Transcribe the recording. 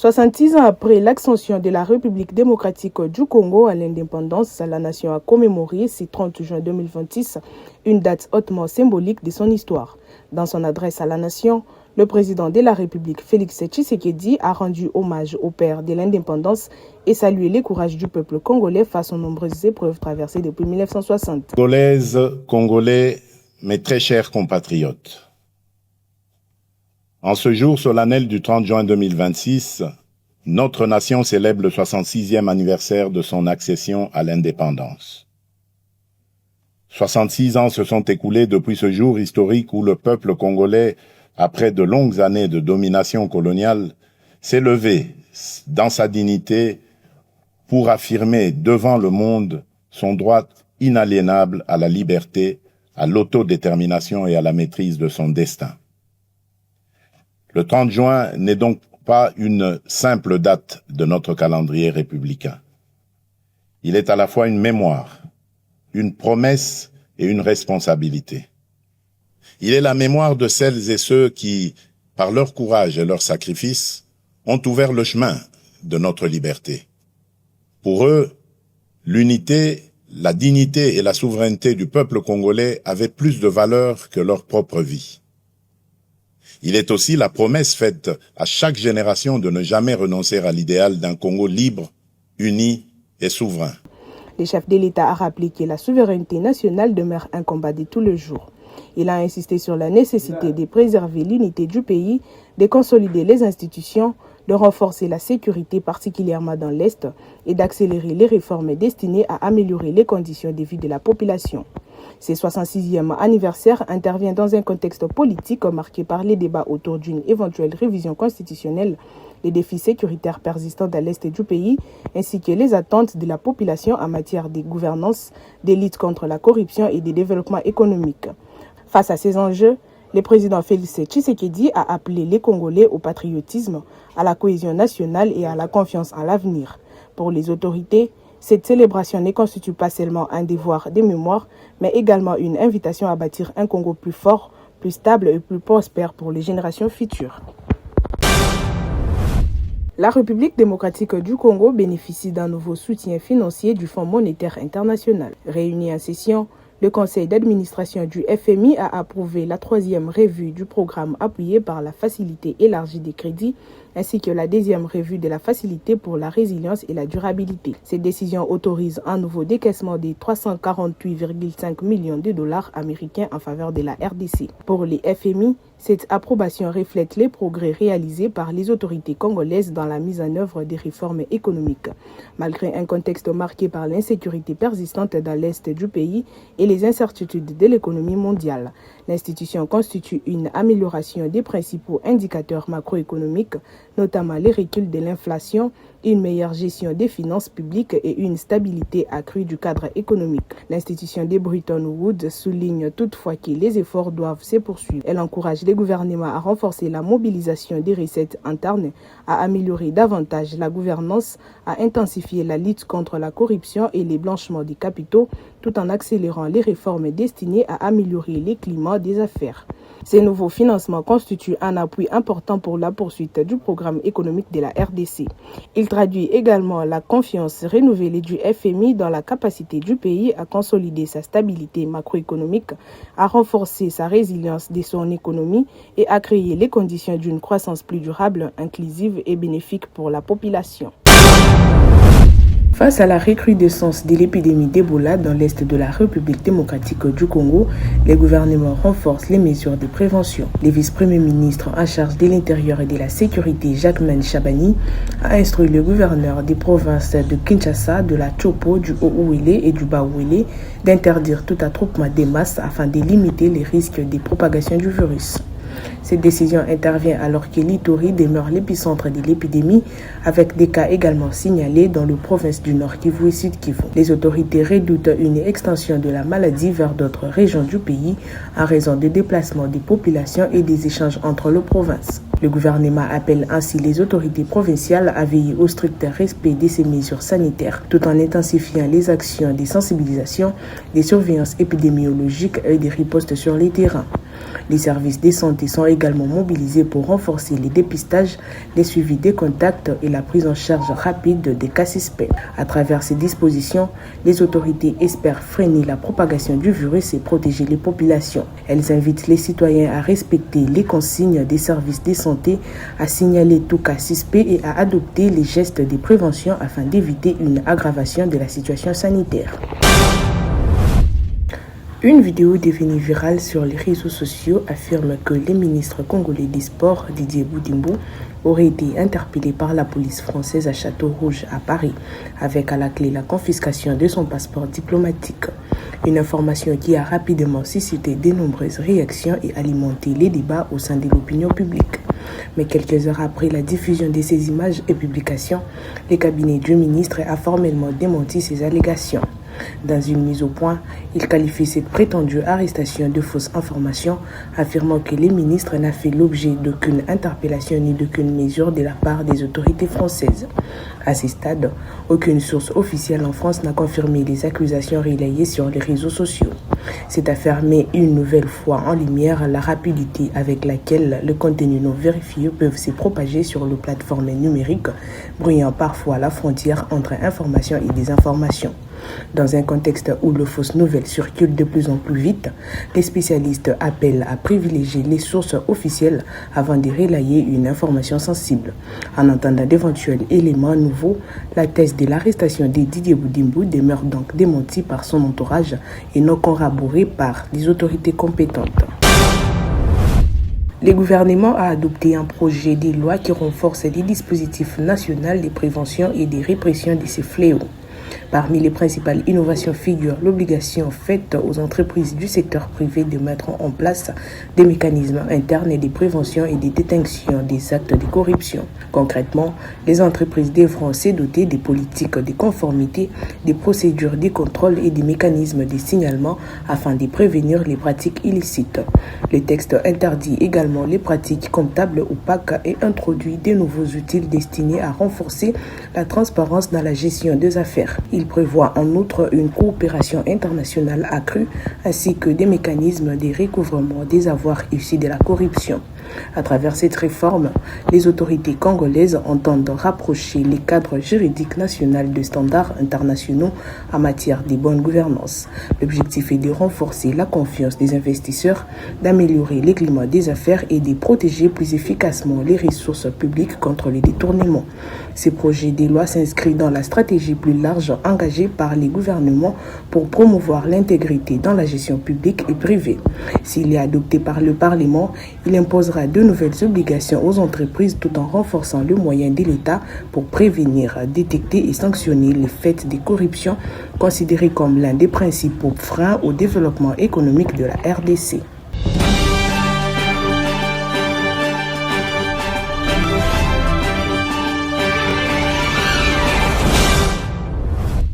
66 ans après l'ascension de la République démocratique du Congo à l'indépendance, la nation a commémoré ce 30 juin 2026, une date hautement symbolique de son histoire. Dans son adresse à la nation, le président de la République, Félix Tshisekedi, a rendu hommage au père de l'indépendance et salué le courage du peuple congolais face aux nombreuses épreuves traversées depuis 1960. Congolaises, Congolais, mes très chers compatriotes. En ce jour solennel du 30 juin 2026, notre nation célèbre le 66e anniversaire de son accession à l'indépendance. 66 ans se sont écoulés depuis ce jour historique où le peuple congolais, après de longues années de domination coloniale, s'est levé dans sa dignité pour affirmer devant le monde son droit inaliénable à la liberté, à l'autodétermination et à la maîtrise de son destin. Le 30 juin n'est donc pas une simple date de notre calendrier républicain. Il est à la fois une mémoire, une promesse et une responsabilité. Il est la mémoire de celles et ceux qui, par leur courage et leur sacrifice, ont ouvert le chemin de notre liberté. Pour eux, l'unité, la dignité et la souveraineté du peuple congolais avaient plus de valeur que leur propre vie. Il est aussi la promesse faite à chaque génération de ne jamais renoncer à l'idéal d'un Congo libre, uni et souverain. Le chef de l'État a rappelé que la souveraineté nationale demeure un combat de tous les jours. Il a insisté sur la nécessité de préserver l'unité du pays, de consolider les institutions, de renforcer la sécurité particulièrement dans l'Est et d'accélérer les réformes destinées à améliorer les conditions de vie de la population. Ce 66e anniversaire intervient dans un contexte politique marqué par les débats autour d'une éventuelle révision constitutionnelle, les défis sécuritaires persistants dans l'Est du pays, ainsi que les attentes de la population en matière de gouvernance, de lutte contre la corruption et de développement économique. Face à ces enjeux, le président Félix Tshisekedi a appelé les Congolais au patriotisme, à la cohésion nationale et à la confiance en l'avenir. Pour les autorités, cette célébration ne constitue pas seulement un devoir de mémoire, mais également une invitation à bâtir un Congo plus fort, plus stable et plus prospère pour les générations futures. La République démocratique du Congo bénéficie d'un nouveau soutien financier du Fonds monétaire international. Réuni en session, le conseil d'administration du FMI a approuvé la 3e revue du programme appuyé par la facilité élargie des crédits ainsi que la 2e revue de la facilité pour la résilience et la durabilité. Cette décision autorise un nouveau décaissement de 348,5 millions de dollars américains en faveur de la RDC. Pour les FMI, cette approbation reflète les progrès réalisés par les autorités congolaises dans la mise en œuvre des réformes économiques. Malgré un contexte marqué par l'insécurité persistante dans l'Est du pays et les incertitudes de l'économie mondiale, l'institution constitue une amélioration des principaux indicateurs macroéconomiques, notamment les reculs de l'inflation, une meilleure gestion des finances publiques et une stabilité accrue du cadre économique. L'institution de Bretton Woods souligne toutefois que les efforts doivent se poursuivre. Elle encourage les gouvernements à renforcer la mobilisation des recettes internes, à améliorer davantage la gouvernance, à intensifier la lutte contre la corruption et les blanchiments des capitaux, tout en accélérant les réformes destinées à améliorer les climats des affaires. Ces nouveaux financements constituent un appui important pour la poursuite du programme économique de la RDC. Il traduit également la confiance renouvelée du FMI dans la capacité du pays à consolider sa stabilité macroéconomique, à renforcer sa résilience de son économie et à créer les conditions d'une croissance plus durable, inclusive et bénéfique pour la population. Face à la recrudescence de l'épidémie d'Ebola dans l'est de la République démocratique du Congo, les gouvernements renforcent les mesures de prévention. Le vice-premier ministre en charge de l'Intérieur et de la Sécurité, Jacquemain Chabani, a instruit le gouverneur des provinces de Kinshasa, de la Tchopo, du Haut-Ouélé et du Bas-Ouélé d'interdire tout attroupement des masses afin de limiter les risques de propagation du virus. Cette décision intervient alors que l'Ituri demeure l'épicentre de l'épidémie, avec des cas également signalés dans les provinces du Nord Kivu et Sud Kivu. Les autorités redoutent une extension de la maladie vers d'autres régions du pays en raison des déplacements des populations et des échanges entre les provinces. Le gouvernement appelle ainsi les autorités provinciales à veiller au strict respect de ces mesures sanitaires, tout en intensifiant les actions de sensibilisation, de surveillance épidémiologique et des ripostes sur les terrains. Les services de santé sont également mobilisés pour renforcer les dépistages, les suivis des contacts et la prise en charge rapide des cas suspects. À travers ces dispositions, les autorités espèrent freiner la propagation du virus et protéger les populations. Elles invitent les citoyens à respecter les consignes des services de santé, à signaler tout cas suspect et à adopter les gestes de prévention afin d'éviter une aggravation de la situation sanitaire. Une vidéo devenue virale sur les réseaux sociaux affirme que le ministre congolais des Sports, Didier Boudimbo, aurait été interpellé par la police française à Château-Rouge à Paris, avec à la clé la confiscation de son passeport diplomatique. Une information qui a rapidement suscité de nombreuses réactions et alimenté les débats au sein de l'opinion publique. Mais quelques heures après la diffusion de ces images et publications, le cabinet du ministre a formellement démenti ces allégations. Dans une mise au point, il qualifie cette prétendue arrestation de fausses informations, affirmant que le ministre n'a fait l'objet d'aucune interpellation ni d'aucune mesure de la part des autorités françaises. À ce stade, aucune source officielle en France n'a confirmé les accusations relayées sur les réseaux sociaux. C'est affaire met une nouvelle fois en lumière la rapidité avec laquelle le contenu non vérifié peuvent se propager sur les plateformes numériques, brouillant parfois la frontière entre information et désinformation. Dans un contexte où les fausses nouvelles circulent de plus en plus vite, les spécialistes appellent à privilégier les sources officielles avant de relayer une information sensible. En entendant d'éventuels éléments nouveaux, la thèse de l'arrestation de Didier Boudimbo demeure donc démentie par son entourage et non corroborée par les autorités compétentes. Le gouvernement a adopté un projet de loi qui renforce les dispositifs nationaux de prévention et de répression de ces fléaux. Parmi les principales innovations figure l'obligation faite aux entreprises du secteur privé de mettre en place des mécanismes internes de prévention et de détection des actes de corruption. Concrètement, les entreprises devront se doter des politiques de conformité, des procédures de contrôle et des mécanismes de signalement afin de prévenir les pratiques illicites. Le texte interdit également les pratiques comptables opaques et introduit de nouveaux outils destinés à renforcer la transparence dans la gestion des affaires. Il prévoit en outre une coopération internationale accrue ainsi que des mécanismes de recouvrement des avoirs issus de la corruption. À travers cette réforme, les autorités congolaises entendent rapprocher les cadres juridiques nationaux de standards internationaux en matière de bonne gouvernance. L'objectif est de renforcer la confiance des investisseurs, d'améliorer les climats des affaires et de protéger plus efficacement les ressources publiques contre les détournements. Ce projet de loi s'inscrit dans la stratégie plus large engagée par les gouvernements pour promouvoir l'intégrité dans la gestion publique et privée. S'il est adopté par le Parlement, il imposera de nouvelles obligations aux entreprises tout en renforçant le moyen de l'État pour prévenir, détecter et sanctionner les faits de corruption considérés comme l'un des principaux freins au développement économique de la RDC.